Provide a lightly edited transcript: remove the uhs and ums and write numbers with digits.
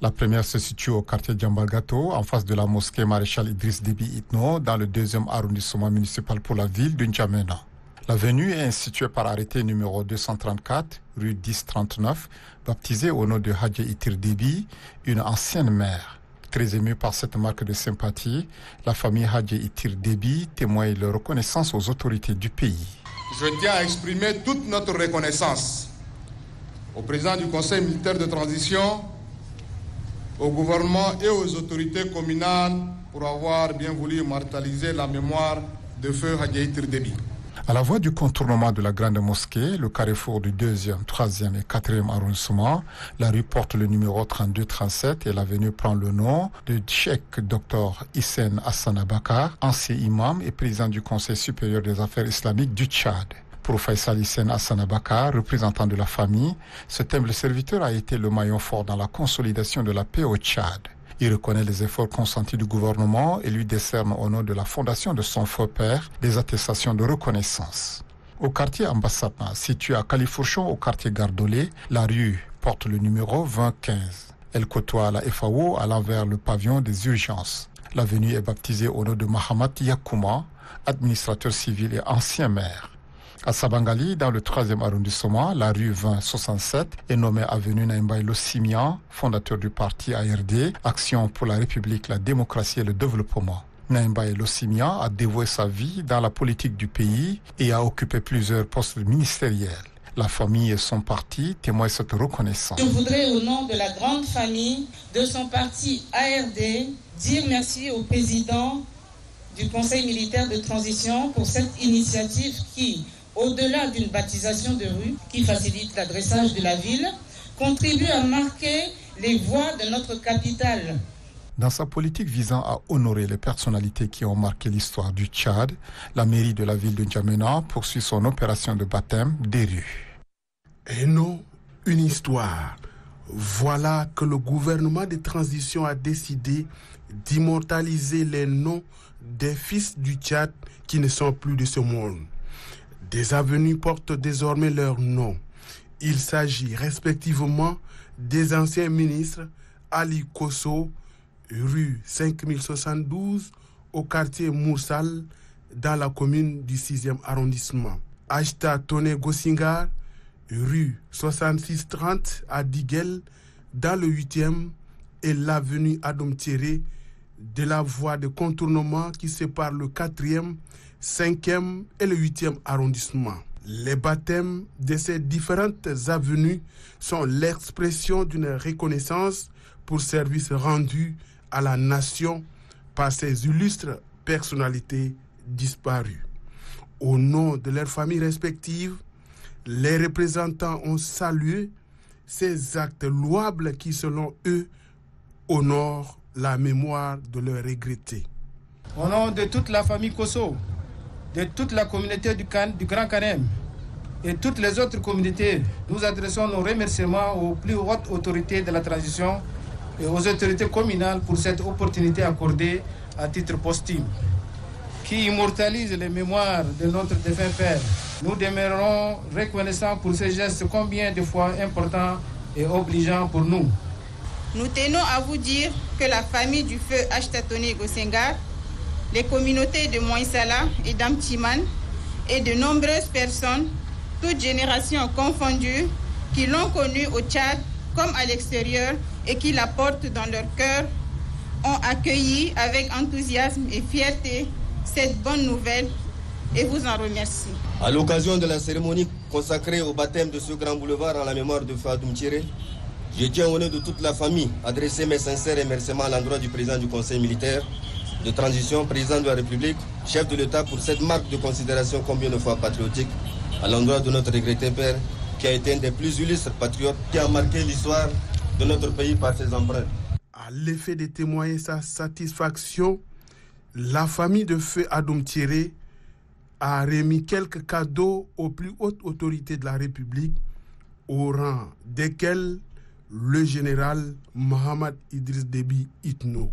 La première se situe au quartier Djambalgato, en face de la mosquée Maréchal Idriss Déby Itno, dans le 2e arrondissement municipal pour la ville de N'Djamena. L'avenue est instituée par arrêté numéro 234, rue 1039, baptisée au nom de Hadja Itir Déby, une ancienne mère. Très émue par cette marque de sympathie, la famille Hadja Itir Déby témoigne leur reconnaissance aux autorités du pays. Je tiens à exprimer toute notre reconnaissance au président du Conseil militaire de transition, au gouvernement et aux autorités communales pour avoir bien voulu immortaliser la mémoire de feu Hadja Itir Déby. À la voie du contournement de la grande mosquée, le carrefour du 2e, 3e et 4e arrondissement, la rue porte le numéro 32-37 et l'avenue prend le nom de Cheikh Dr Hissène Hassan Abakar, ancien imam et président du Conseil supérieur des affaires islamiques du Tchad. Pour Faisal Hissène Hassan Abakar, représentant de la famille, ce humble serviteur a été le maillon fort dans la consolidation de la paix au Tchad. Il reconnaît les efforts consentis du gouvernement et lui décerne au nom de la fondation de son faux père des attestations de reconnaissance. Au quartier Ambassatna, situé à Califourchon au quartier Gardolé, la rue porte le numéro 2015. Elle côtoie la FAO allant vers le pavillon des urgences. L'avenue est baptisée au nom de Mahamat Yakouma, administrateur civil et ancien maire. À Sabangali, dans le 3e arrondissement, la rue 2067 est nommée avenue Naïmbaye Lossimian, fondateur du parti ARD, Action pour la République, la démocratie et le développement. Naïmbaye Lossimian a dévoué sa vie dans la politique du pays et a occupé plusieurs postes ministériels. La famille et son parti témoignent cette reconnaissance. Je voudrais, au nom de la grande famille de son parti ARD, dire merci au président du Conseil militaire de transition pour cette initiative qui, au-delà d'une baptisation de rue qui facilite l'adressage de la ville, contribue à marquer les voies de notre capitale. Dans sa politique visant à honorer les personnalités qui ont marqué l'histoire du Tchad, la mairie de la ville de N'Djamena poursuit son opération de baptême des rues. Et non, une histoire. Voilà que le gouvernement de transition a décidé d'immortaliser les noms des fils du Tchad qui ne sont plus de ce monde. Des avenues portent désormais leur nom. Il s'agit respectivement des anciens ministres Ali Kosso, rue 5072, au quartier Moursal, dans la commune du 6e arrondissement. Ajta Toné Gossingar, rue 6630 à Diguel, dans le 8e, et l'avenue Adom Thierry, de la voie de contournement qui sépare le 4e, 5e et le 8e arrondissement. Les baptêmes de ces différentes avenues sont l'expression d'une reconnaissance pour services rendus à la nation par ces illustres personnalités disparues. Au nom de leurs familles respectives, les représentants ont salué ces actes louables qui, selon eux, honorent la mémoire de leurs regrettés. Au nom de toute la famille Kosso, de toute la communauté du Grand Kanem et toutes les autres communautés, nous adressons nos remerciements aux plus hautes autorités de la transition et aux autorités communales pour cette opportunité accordée à titre posthume, qui immortalise les mémoires de notre défunt père. Nous demeurons reconnaissants pour ces gestes combien de fois importants et obligeants pour nous. Nous tenons à vous dire que la famille du feu Ajta-Toné Gossingar, les communautés de Moïsala et d'Amtiman et de nombreuses personnes, toutes générations confondues, qui l'ont connu au Tchad comme à l'extérieur et qui la portent dans leur cœur, ont accueilli avec enthousiasme et fierté cette bonne nouvelle et vous en remercie. À l'occasion de la cérémonie consacrée au baptême de ce grand boulevard en la mémoire de Fadoum Thierry, je tiens au nom de toute la famille à adresser mes sincères remerciements à l'endroit du président du Conseil militaire de transition, président de la République, chef de l'État, pour cette marque de considération combien de fois patriotique à l'endroit de notre regretté père, qui a été un des plus illustres patriotes, qui a marqué l'histoire de notre pays par ses empreintes. À l'effet de témoigner sa satisfaction, la famille de feu Adoum Thierry a remis quelques cadeaux aux plus hautes autorités de la République, au rang desquels le général Mohamed Idriss Déby Itno.